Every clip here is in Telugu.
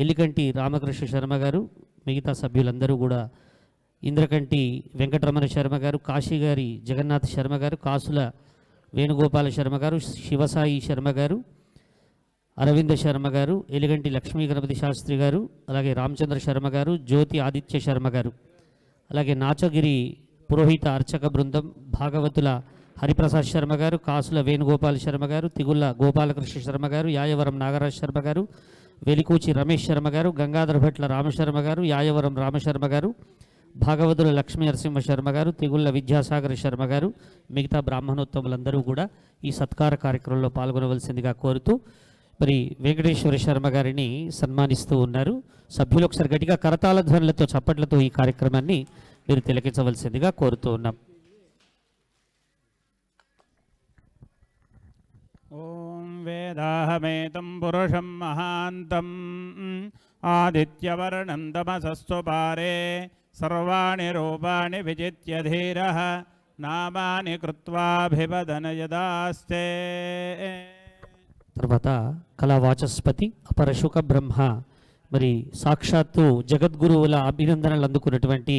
ఎల్లికంటి రామకృష్ణ శర్మ గారు, మిగతా సభ్యులందరూ కూడా ఇంద్రకంటి వెంకటరమణ శర్మ గారు, కాశీ గారి జగన్నాథ్ శర్మ గారు, కాసుల వేణుగోపాల శర్మ గారు, శివసాయి శర్మ గారు, అరవింద శర్మ గారు, ఎలిగంటి లక్ష్మీ గణపతి శాస్త్రి గారు, అలాగే రామచంద్ర శర్మ గారు, జ్యోతి ఆదిత్య శర్మ గారు, అలాగే నాచగిరి పురోహిత అర్చక బృందం, భాగవతుల హరిప్రసాద్ శర్మ గారు, కాసుల వేణుగోపాల శర్మ గారు, తిగుళ్ళ గోపాలకృష్ణ శర్మ గారు, యాయవరం నాగరాజ్ శర్మ గారు, వెలికూచి రమేష్ శర్మ గారు, గంగాధర భట్ల రామశర్మ గారు, యాయవరం రామశర్మ గారు, భాగవతుల లక్ష్మీ నరసింహ శర్మ గారు, తిగుళ్ళ విద్యాసాగర్ శర్మ గారు, మిగతా బ్రాహ్మణోత్తములందరూ కూడా ఈ సత్కార కార్యక్రమంలో పాల్గొనవలసిందిగా కోరుతూ మరి వెంకటేశ్వర శర్మ గారిని సన్మానిస్తూ ఉన్నారు. సభ్యులు ఒకసారి గట్టిగా కరతాళ ధ్వనులతో చప్పట్లతో ఈ కార్యక్రమాన్ని మీరు తిలకించవలసిందిగా కోరుతూ ఉన్నాం. ఓం వేదాహమేతం పురుషం మహాంతం ఆదిత్యవర్ణం తమసస్సు పారే సర్వాణి రూపాణి విజిత్య ధీరః నామాని కృత్వాభివదన యదాస్తే. తర్వాత కళావాచస్పతి అపరశుక బ్రహ్మ మరి సాక్షాత్తు జగద్గురువుల అభినందనలు అందుకున్నటువంటి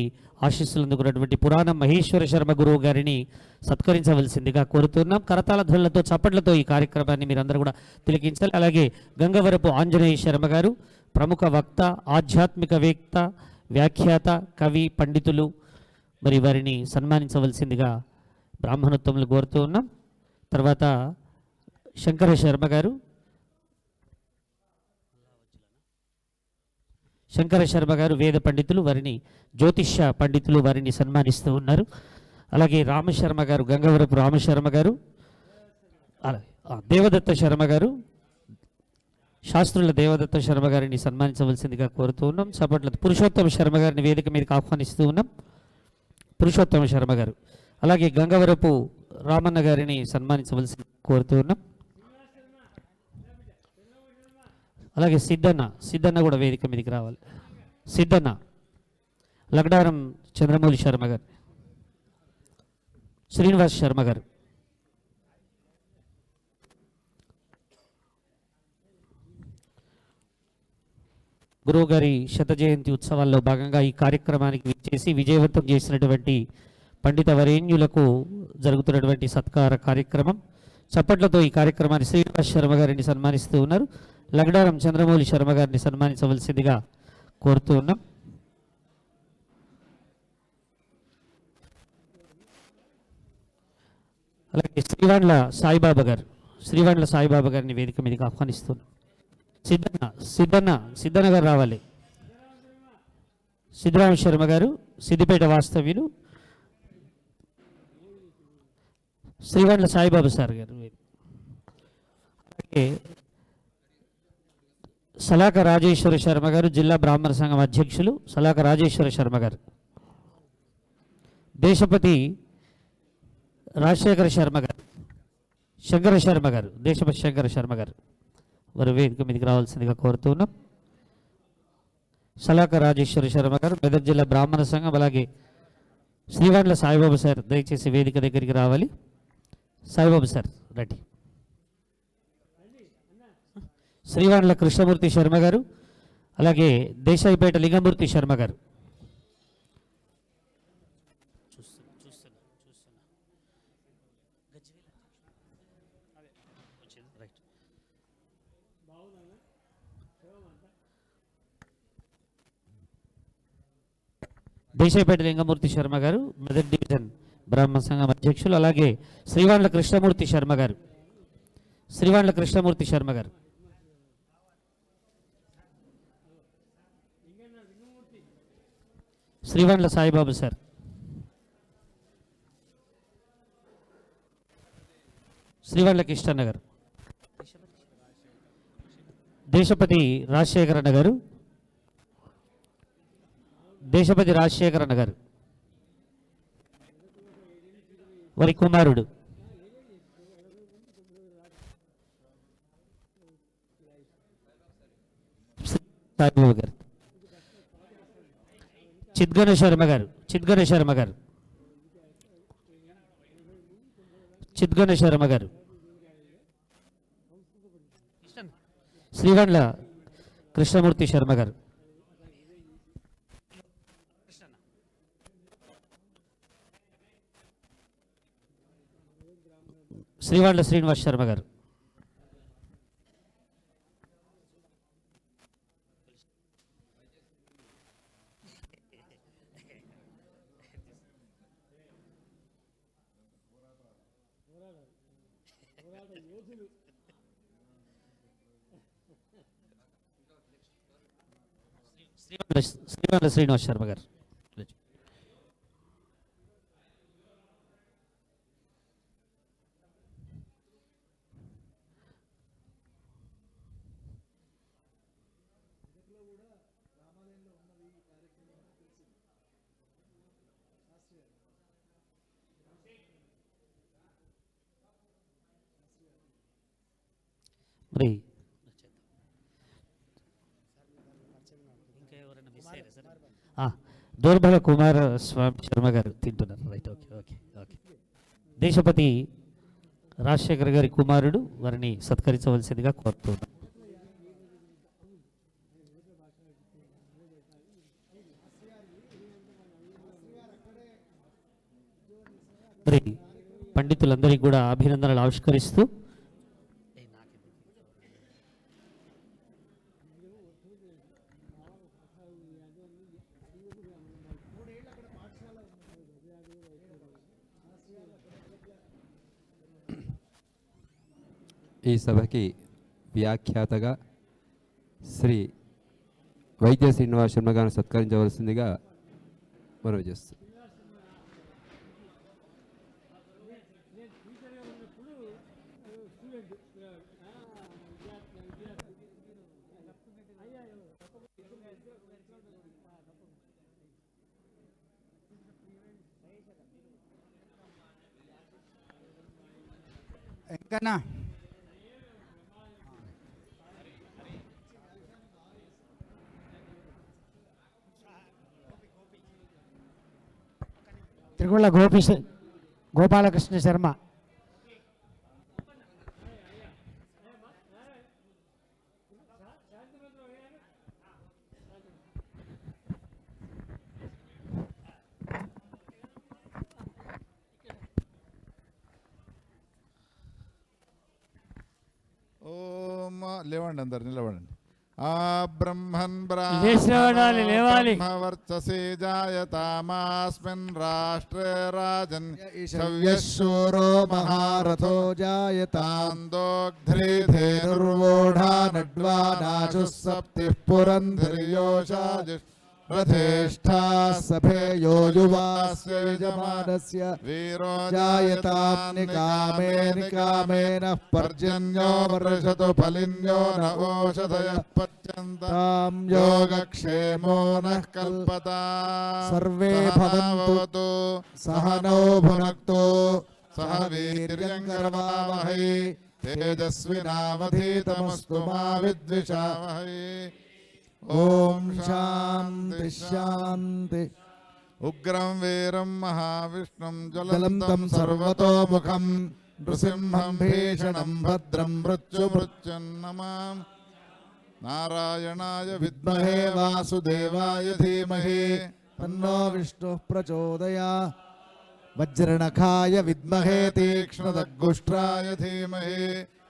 ఆశీస్సులు అందుకున్నటువంటి పురాణం మహేశ్వర శర్మ గురువు గారిని సత్కరించవలసిందిగా కోరుతున్నాం. కరతాళ ధ్వనులతో చప్పట్లతో ఈ కార్యక్రమాన్ని మీరందరూ కూడా తిలకించాలి. అలాగే గంగవరపు ఆంజనేయ శర్మ గారు ప్రముఖ వక్త, ఆధ్యాత్మికవేత్త, వ్యాఖ్యాత, కవి, పండితులు మరి వారిని సన్మానించవలసిందిగా బ్రాహ్మణోత్తములు కోరుతూ ఉన్నాం. తర్వాత శంకర శర్మ గారు, శంకర శర్మ గారు వేద పండితులు, వారిని జ్యోతిష్య పండితులు, వారిని సన్మానిస్తూ ఉన్నారు. అలాగే రామశర్మ గారు, గంగవరపు రామశర్మ గారు, దేవదత్త శర్మ గారు, శాస్త్రుల దేవదత్త శర్మ గారిని సన్మానించవలసిందిగా కోరుతూ ఉన్నాం. సపట్ల పురుషోత్తమ శర్మ గారిని వేదిక మీదకి ఆహ్వానిస్తూ ఉన్నాం. పురుషోత్తమ శర్మ గారు, అలాగే గంగవరపు రామన్న గారిని సన్మానించవలసిందిగా కోరుతూ ఉన్నాం. అలాగే సిద్ధన్న కూడా వేదిక మీదకి రావాలి. సిద్ధన్న, లగడారం చంద్రమౌళి శర్మ గారు, శ్రీనివాస్ శర్మ గారు, గురువు గారి శత జయంతి ఉత్సవాల్లో భాగంగా ఈ కార్యక్రమానికి విచ్చేసి విజయవంతం చేసినటువంటి పండిత వరేణ్యులకు జరుగుతున్నటువంటి సత్కార కార్యక్రమం. చప్పట్లతో ఈ కార్యక్రమాన్ని శ్రీనివాస్ శర్మ గారిని సన్మానిస్తూ ఉన్నారు. లగడారం చంద్రమౌళి శర్మ గారిని సన్మానించవలసిందిగా కోరుతూ ఉన్నాం. అలాగే శ్రీవాండ్ల సాయిబాబా గారిని వేదిక మీదకి ఆహ్వానిస్తున్నాం. సిద్ధన్న గారు రావాలి. సిద్ధరామ శర్మ గారు, సిద్దిపేట వాస్తవ్యులు, శ్రీవాండ్ల సాయిబాబా సార్ గారు, అలాగే సలాక రాజేశ్వర శర్మ గారు, జిల్లా బ్రాహ్మణ సంఘం అధ్యక్షులు సలాక రాజేశ్వర శర్మ గారు, దేశపతి రాజశేఖర శర్మ గారు, శంకర శర్మ గారు, దేశపతి శంకర శర్మ గారు, వారు వేదిక మీదకి రావాల్సిందిగా కోరుతున్నాం. సలాక రాజేశ్వర శర్మ గారు, మెదక్ జిల్లా బ్రాహ్మణ సంఘం, అలాగే శ్రీవాండ్ల సాయిబాబా సార్ దయచేసి వేదిక దగ్గరికి రావాలి. సాయిబాబా సార్ రండి. శ్రీవాండ్ల కృష్ణమూర్తి శర్మ గారు, అలాగే దేశాయిపేట లింగమూర్తి శర్మ గారు, దేశాయిపేట లింగమూర్తి శర్మ గారు, మెదక్ డివిజన్ బ్రాహ్మణ సంఘం అధ్యక్షులు, అలాగే శ్రీవాండ్ల కృష్ణమూర్తి శర్మ గారు, శ్రీవాండ్ల సాయిబాబు సార్, శ్రీవాండ్ల కిష్టన్న గారు, దేశపతి రాజశేఖరన్న గారు, దేశపతి రాజశేఖరన్న గారు, వారి కుమారుడు సాయిబాబు గారు, చిద్గన శర్మ గారు, శ్రీవాండ్ల కృష్ణమూర్తి శర్మ గారు. శ్రీవాళ్ళ శ్రీనివాస్ శర్మ గారు. శ్రీవాళ్ళ శ్రీనివాస్ శర్మ గారు. మరి దోర్బల కుమార స్వామి శర్మ గారు తింటున్నారు. Right, okay okay okay. Deshapati Rajasekhar గారి కుమారుడు, వారిని సత్కరించవలసిందిగా కోరుతున్నాను. మరి పండితులందరికీ కూడా అభినందనలు ఆవిష్కరిస్తూ ఈ సభకి వ్యాఖ్యాతగా శ్రీ వైద్య శ్రీనివాస్ శర్మ గారిని సత్కరించవలసిందిగా మనవి చేస్తాం. ఎంకన్నా తిరుగుళ్ళ గోపాలకృష్ణ శర్మ. ఓం లేవండి, అందరు నిలబడండి. ఆ బ్రహ్మన్ లేవాలి. బ్రహ్మవర్చసే జాయతామాస్మిన్ రాష్ట్రే రాజన్ శవ్యశూరో మహారథో జాయతాందోగ్ధ్రీధేనుర్వోఢా నడ్వా నాశుః సప్తిః పురంధర్యోషాజిష్ రథేష్ఠా సభేయో యువాస్య యజమానస్య వీరో జాయతాం నికామే నికామేన పర్జన్యో వర్షతు ఫలిన్యో న ఓషధయః పచ్యంతాం తాం యోగక్షేమో నః కల్పతాం సర్వే భవంతు సహనౌ భునక్తు సహ వీర్యం కరవావహై తేజస్వినావధీతమస్తు మా విద్విషావహై. ఓం శాంతి శాంతి. ఉగ్రం వీరం మహావిష్ణుం జ్వలంతం సర్వతోముఖం నృసింహం భీషణం భద్రం మృత్యుమృత్యున్నమాం. నారాయణాయ విద్మహే వాసుదేవాయ ధీమహి తన్నో విష్ణుః ప్రచోదయాత్. వజ్రనఖాయ విద్మహే తీక్ష్ణదగ్గుష్ట్రాయ ధీమహి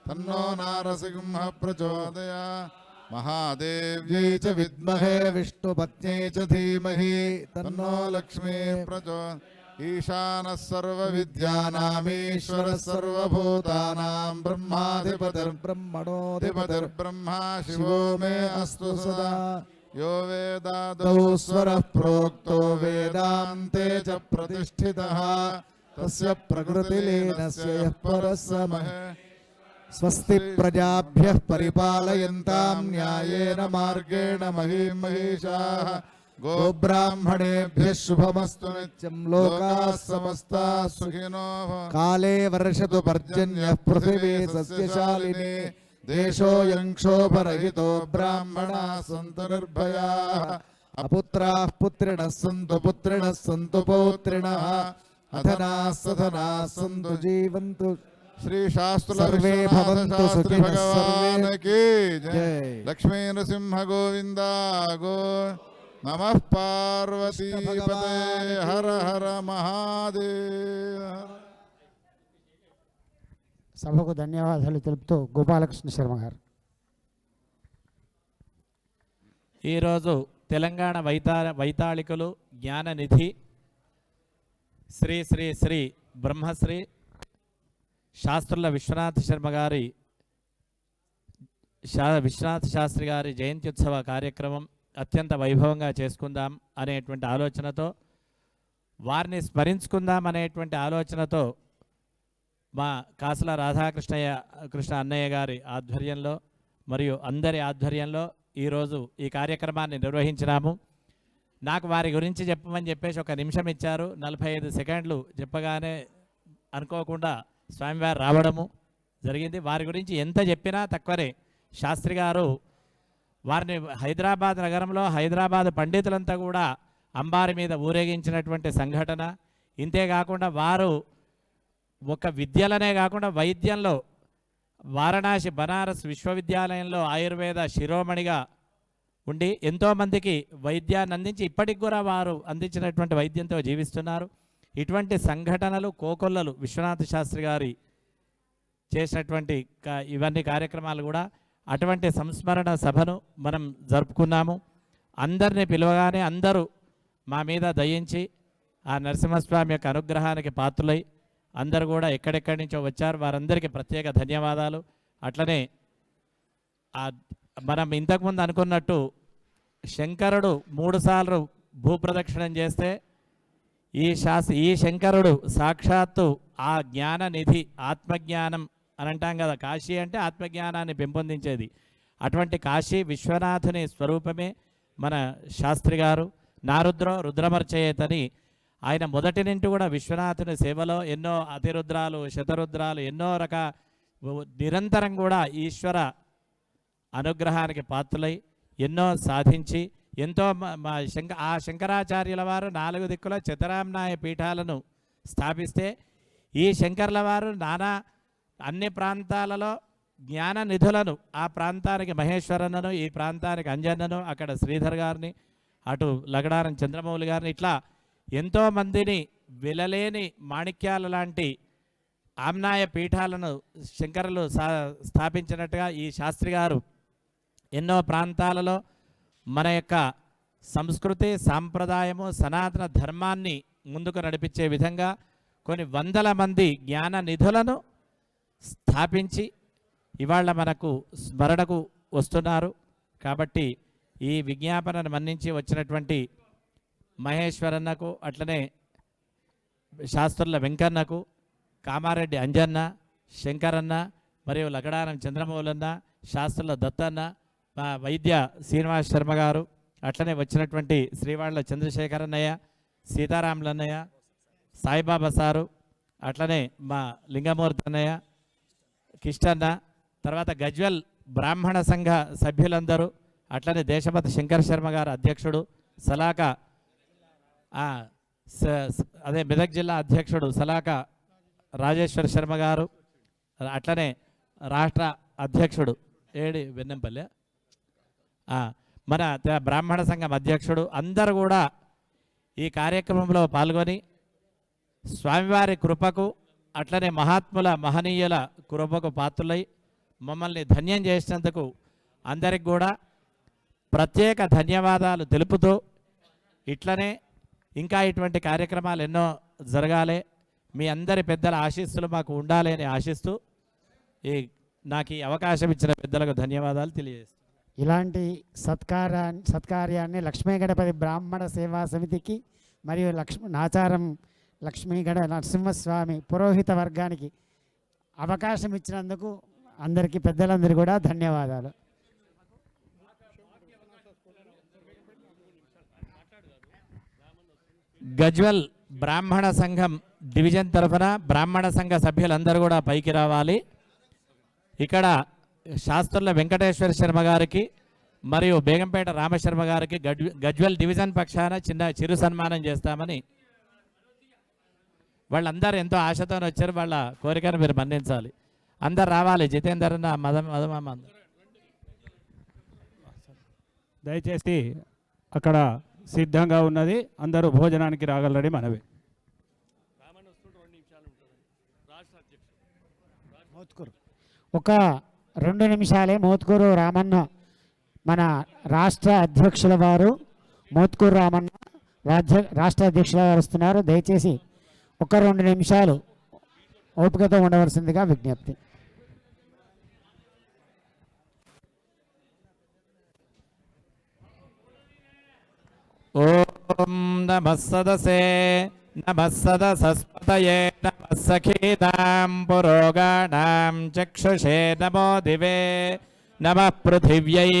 తన్నో నారసింహ ప్రచోదయాత్. మహాదేవ్యై చ విద్మహే విష్ణుపత్న్యై చ ధీమహి తన్నో లక్ష్మీ ప్రచోదయాత్. ఈశానः సర్వవిద్యానామీశ్వరः సర్వభూతానాం బ్రహ్మాధిపతిర్బ్రహ్మణోధిపతిర్బ్రహ్మా శివో మే అస్తు సదా. యో వేదాదౌ స్వరః ప్రోక్తో వేదాంతే చ ప్రతిష్ఠితః తస్య ప్రకృతిలీనస్య యః పరः సమః. స్వస్తి ప్రజాభ్యః పరిపాలయంతాం న్యాయేన మార్గేణ మహీం మహిషాః. గోబ్రాహ్మణేభ్యः శుభమస్తు నిత్యం లోకాः లోకాः సమస్తాः సుఖినో భవంతు. కాలే వర్షతు పర్జన్యః పృథివీ సస్యశాలినీ. దేశోऽयं క్షోభరహితో బ్రాహ్మణాः సంతు నిర్భయాः. అపుత్రాः పుత్రిణः సంతు పుత్రిణः సంతు పౌత్రిణः. అధనాः సధనాः సంతు జీవంతు श्री शास्त्र सर्वे भवन्तु शास्त्री सुखिनः भगवान सर्वे। की जय। जय। लक्ष्मी नृसिंह गोविंदा गो। नमः पार्वती पते हर हर महादेव। సభకు ధన్యవాదాలు తెలుపుతూ గోపాలకృష్ణ శర్మ గారు. ఈరోజు తెలంగాణ వైతాళికులు జ్ఞాననిధి శ్రీ శ్రీ శ్రీ బ్రహ్మశ్రీ శాస్త్రుల విశ్వనాథ శర్మ గారి విశ్వనాథ శాస్త్రి గారి జయంత్యుత్సవ కార్యక్రమం అత్యంత వైభవంగా చేసుకుందాం అనేటువంటి ఆలోచనతో, వారిని స్మరించుకుందాం అనేటువంటి ఆలోచనతో మా కాసుల కృష్ణ అన్నయ్య గారి ఆధ్వర్యంలో మరియు అందరి ఆధ్వర్యంలో ఈరోజు ఈ కార్యక్రమాన్ని నిర్వహించినాము. నాకు వారి గురించి చెప్పమని చెప్పేసి ఒక నిమిషం ఇచ్చారు. 45 సెకండ్లు చెప్పగానే అనుకోకుండా స్వామివారు రావడము జరిగింది. వారి గురించి ఎంత చెప్పినా తక్కువనే. శాస్త్రి గారు వారిని హైదరాబాద్ నగరంలో హైదరాబాద్ పండితులంతా కూడా అంబారి మీద ఊరేగించినటువంటి సంఘటన. ఇంతేకాకుండా వారు ఒక విద్యలనే కాకుండా వైద్యంలో వారణాసి బనారస్ విశ్వవిద్యాలయంలో ఆయుర్వేద శిరోమణిగా ఉండి ఎంతోమందికి వైద్యాన్ని అందించి ఇప్పటికి కూడా వారు అందించినటువంటి వైద్యంతో జీవిస్తున్నారు. ఇటువంటి సంఘటనలు కోకొల్లలు విశ్వనాథ శాస్త్రి గారి చేసినటువంటి ఇవన్నీ కార్యక్రమాలు కూడా. అటువంటి సంస్మరణ సభను మనం జరుపుకున్నాము. అందరిని పిలవగానే అందరూ మా మీద దయించి ఆ నరసింహస్వామి యొక్క అనుగ్రహానికి పాత్రులై అందరూ కూడా ఎక్కడెక్కడి నుంచో వచ్చారు. వారందరికీ ప్రత్యేక ధన్యవాదాలు. అట్లనే మనం ఇంతకుముందు అనుకున్నట్టు శంకరుడు 3 సార్లు భూప్రదక్షిణం చేస్తే ఈ శంకరుడు సాక్షాత్తు ఆ జ్ఞాన నిధి ఆత్మజ్ఞానం అని అంటాం కదా. కాశీ అంటే ఆత్మజ్ఞానాన్ని పెంపొందించేది. అటువంటి కాశీ విశ్వనాథుని స్వరూపమే మన శాస్త్రి గారు. నారుద్రో రుద్రమర్చయేతని ఆయన మొదటి నుండి కూడా విశ్వనాథుని సేవలో ఎన్నో అతిరుద్రాలు శతరుద్రాలు ఎన్నో నిరంతరం కూడా ఈశ్వర అనుగ్రహానికి పాత్రులై ఎన్నో సాధించి ఎంతో ఆ శంకరాచార్యుల వారు 4 దిక్కుల చతురామ్నాయ పీఠాలను స్థాపిస్తే ఈ శంకర్ల వారు అన్ని ప్రాంతాలలో జ్ఞాన నిధులను ఆ ప్రాంతానికి మహేశ్వరన్నను, ఈ ప్రాంతానికి అంజన్నను, అక్కడ శ్రీధర్ గారిని, అటు లగడారం చంద్రమౌళి గారిని, ఇట్లా ఎంతోమందిని వెలలేని మాణిక్యాల లాంటి ఆమ్నాయ పీఠాలను శంకరులు స్థాపించినట్టుగా ఈ శాస్త్రి గారు ఎన్నో ప్రాంతాలలో మన యొక్క సంస్కృతి సాంప్రదాయము సనాతన ధర్మాన్ని ముందుకు నడిపించే విధంగా కొన్ని వందల మంది జ్ఞాన నిధులను స్థాపించి ఇవాళ మనకు స్మరణకు వస్తున్నారు. కాబట్టి ఈ విజ్ఞాపనను మన్నించి వచ్చినటువంటి మహేశ్వరన్నకు, అట్లనే శాస్త్రుల వెంకన్నకు, కామారెడ్డి అంజన్న, శంకరన్న, మరియు లగడారం చంద్రమౌళన్న, శాస్త్రుల దత్తన్న, మా వైద్య శ్రీనివాస్ శర్మ గారు, అట్లనే వచ్చినటువంటి శ్రీవాళ్ళ చంద్రశేఖరన్నయ్య, సీతారాములన్నయ్య, సాయిబాబా సారు, అట్లనే మా లింగమూర్తి అన్నయ్య, కిష్టన్న, తర్వాత గజ్వెల్ బ్రాహ్మణ సంఘ సభ్యులందరూ, అట్లనే దేశపతి శంకర్ శర్మ గారు అధ్యక్షుడు, సలాక అదే మెదక్ జిల్లా అధ్యక్షుడు సలాక రాజేశ్వర శర్మ గారు, అట్లనే రాష్ట్ర అధ్యక్షుడు వెన్నెంపల్లె మన బ్రాహ్మణ సంఘం అధ్యక్షుడు, అందరూ కూడా ఈ కార్యక్రమంలో పాల్గొని స్వామివారి కృపకు అట్లనే మహాత్ముల మహనీయుల కృపకు పాత్రులై మమ్మల్ని ధన్యం చేసినందుకు అందరికి కూడా ప్రత్యేక ధన్యవాదాలు తెలుపుతూ, ఇట్లనే ఇంకా ఇటువంటి కార్యక్రమాలు ఎన్నో జరగాలి, మీ అందరి పెద్దల ఆశీస్సులు మాకు ఉండాలి అని ఆశిస్తూ నాకు ఈ అవకాశం ఇచ్చిన పెద్దలకు ధన్యవాదాలు తెలియజేస్తాను. ఇలాంటి సత్కార్యాన్ని లక్ష్మీ గణపతి బ్రాహ్మణ సేవా సమితికి మరియు నాచారం లక్ష్మీగణ నరసింహస్వామి పురోహిత వర్గానికి అవకాశం ఇచ్చినందుకు అందరికీ పెద్దలందరూ కూడా ధన్యవాదాలు. గజ్వెల్ బ్రాహ్మణ సంఘం డివిజన్ తరఫున బ్రాహ్మణ సంఘ సభ్యులందరూ కూడా పైకి రావాలి. ఇక్కడ శాస్త్రుల వెంకటేశ్వర శర్మ గారికి మరియు బేగంపేట రామశర్మ గారికి గజ్వెల్ డివిజన్ పక్షాన చిరు సన్మానం చేస్తామని వాళ్ళందరూ ఎంతో ఆశతో వచ్చారు. వాళ్ళ కోరికను మీరు మన్నించాలి. అందరు రావాలి. జితేందర్ అన్న మదమామ అందరు. దయచేసి అక్కడ సిద్ధంగా ఉన్నది, అందరూ భోజనానికి రాగలరని మనవి. ఒక 2 నిమిషాలే. మోత్కూరు రామన్న మన రాష్ట్ర అధ్యక్షుల వారు, మోత్కూరు రామన్న రాష్ట్ర అధ్యక్షుల వారు వస్తున్నారు. దయచేసి ఒక 2 నిమిషాలు ఓపికతో ఉండవలసిందిగా విజ్ఞప్తి. ఓం నమః సదసే నమః సదసస్పతయే నమః సఖీనాం పురోగాణాం చక్షుషే నమో దివే నమః పృథివ్యై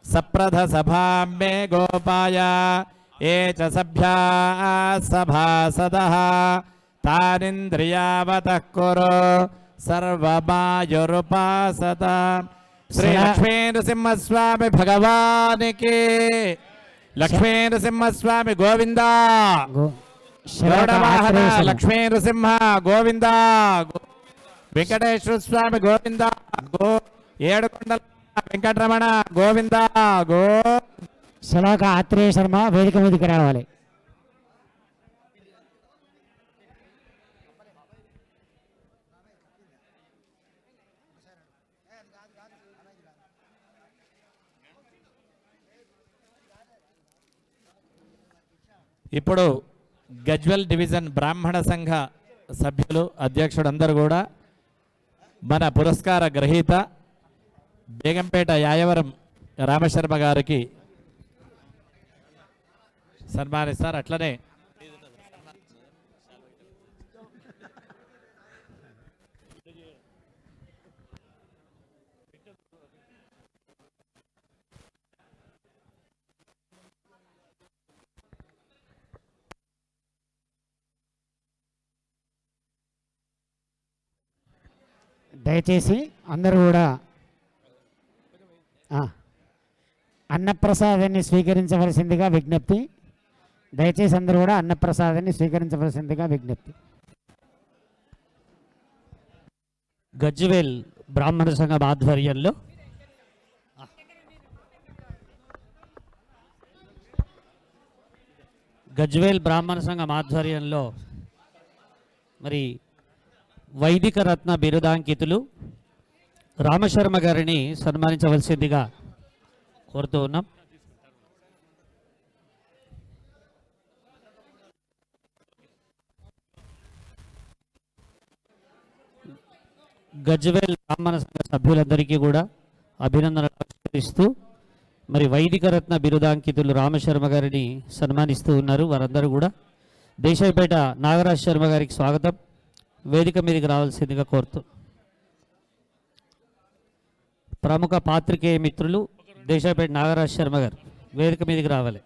సప్రథసభాం మే గోపాయ ఏ చ సభ్యా సభాసదః తానింద్రియావతః కురు సర్వమాయురుపాసత. శ్రీ లక్ష్మీ నృసింహస్వామి భగవానికి. లక్ష్మీ నృసింహస్వామి గోవింద. గరుడవాహన లక్ష్మీ నృసింహ గోవింద. వెంకటేశ్వర స్వామి గోవింద. ఏడుకొండల వెంకటరమణ గోవింద. శలాక ఆత్రేయ శర్మ వేదిక మీదకి రావాలి. ఇప్పుడు గజ్వెల్ డివిజన్ బ్రాహ్మణ సంఘ సభ్యులు, అధ్యక్షుడు అందరూ కూడా మన పురస్కార గ్రహీత బేగంపేట యాయవరం రామశర్మ గారికి సన్మానిస్తారు. అట్లనే దయచేసి అందరూ కూడా అన్నప్రసాదాన్ని స్వీకరించవలసిందిగా విజ్ఞప్తి. దయచేసి అందరూ కూడా అన్నప్రసాదాన్ని స్వీకరించవలసిందిగా విజ్ఞప్తి. గజ్వేల్ బ్రాహ్మణ సంఘం ఆధ్వర్యంలో మరి వైదిక రత్న బిరుదాంకితులు రామశర్మ గారిని సన్మానించవలసిందిగా కోరుతూ ఉన్నాం. గజ్వేల్ బ్రాహ్మణ సంఘ సభ్యులందరికీ కూడా అభినందనలు ఇస్తూ మరి వైదిక రత్న బిరుదాంకితులు రామశర్మ గారిని సన్మానిస్తూ ఉన్నారు. వారందరూ కూడా దేశాయిపేట నాగరాజ్ శర్మ గారికి స్వాగతం. వేదిక మీదకి రావాల్సిందిగా కోరుతూ ప్రముఖ పాత్రికేయ మిత్రులు దేశాయిపేట నాగరాజ్ శర్మ గారు వేదిక మీదకి రావాలి.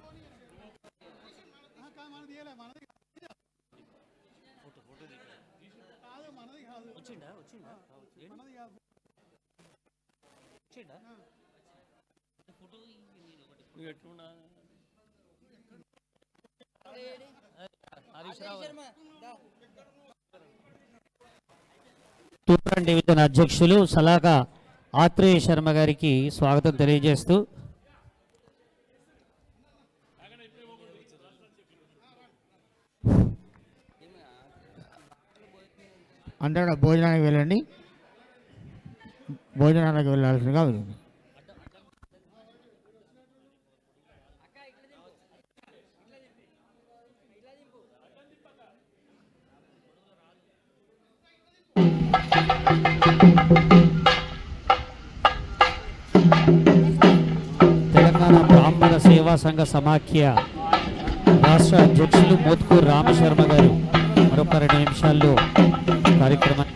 తూప్రాన్ డివిజన్ అధ్యక్షులు సలాక ఆత్రేయ శర్మ గారికి స్వాగతం తెలియజేస్తూ అందరూ భోజనానికి వెళ్ళండి. భోజనానికి వెళ్ళాల్సిందిగా ఉంది. తెలంగాణ బ్రాహ్మణ సేవా సంఘ సమాఖ్య రాష్ట్ర అధ్యక్షులు మోత్కూరు రామశర్మ గారు మరొక 2 నిమిషాల్లో కార్యక్రమం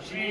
శ్రీ